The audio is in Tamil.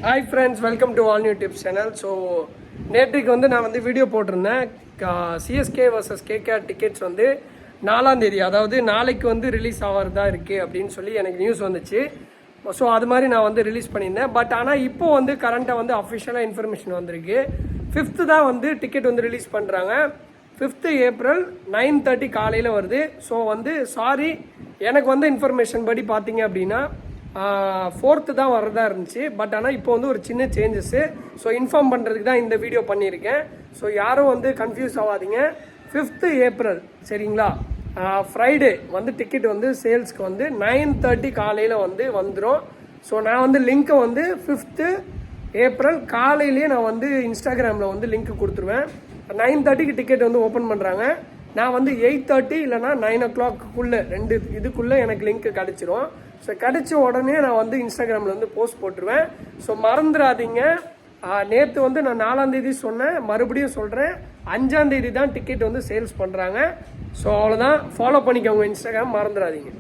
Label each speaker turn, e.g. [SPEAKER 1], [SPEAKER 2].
[SPEAKER 1] Hi friends, welcome to all new tips channel. So நேற்றுக்கு வந்து நான் வந்து வீடியோ போட்டிருந்தேன். சிஎஸ்கே வர்சஸ் கேகேஆர் டிக்கெட்ஸ் வந்து 4ஆம் தேதி, அதாவது நாளைக்கு வந்து ரிலீஸ் ஆகிறதா இருக்குது அப்படின்னு சொல்லி எனக்கு நியூஸ் வந்துச்சு. ஸோ அது மாதிரி நான் வந்து ரிலீஸ் பண்ணியிருந்தேன். பட் ஆனால் இப்போ வந்து கரண்ட்டாக வந்து அஃபிஷியலாக இன்ஃபர்மேஷன் வந்திருக்கு. 5th தான் வந்து டிக்கெட் வந்து ரிலீஸ் பண்ணுறாங்க. 5th ஏப்ரல் 9:30 காலையில் வருது. ஸோ வந்து சாரி, எனக்கு வந்து இன்ஃபர்மேஷன் படி பார்த்தீங்க அப்படின்னா 4th தான் வரதா இருந்துச்சு. பட் ஆனால் இப்போ வந்து ஒரு சின்ன சேஞ்சஸ்ஸு. ஸோ இன்ஃபார்ம் பண்ணுறதுக்கு தான் இந்த வீடியோ பண்ணியிருக்கேன். ஸோ யாரும் வந்து கன்ஃபியூஸ் ஆகாதீங்க. 5th ஏப்ரல் சரிங்களா, ஃப்ரைடே வந்து டிக்கெட் வந்து சேல்ஸ்க்கு வந்து 9:30 காலையில் வந்து வந்துடும். ஸோ நான் வந்து லிங்க்கை வந்து 5th ஏப்ரல் காலையிலேயே நான் வந்து இன்ஸ்டாகிராமில் வந்து லிங்க் கொடுத்துருவேன். 9:30க்கு டிக்கெட் வந்து ஓப்பன் பண்ணுறாங்க. நான் வந்து 8:30 இல்லைனா 9 o'clock இதுக்குள்ளே எனக்கு லிங்க் கிடச்சிரும். ஸோ கிடச்ச உடனே நான் வந்து இன்ஸ்டாகிராமில் வந்து போஸ்ட் போட்டுருவேன். ஸோ மறந்துடாதீங்க. நேற்று வந்து நான் 4ஆம் தேதி சொன்னேன், மறுபடியும் சொல்கிறேன், 5ஆம் தேதி தான் டிக்கெட் வந்து சேல்ஸ் பண்ணுறாங்க. ஸோ அவ்வளோதான், ஃபாலோ பண்ணிக்கோங்க இன்ஸ்டாகிராம், மறந்துடாதீங்க.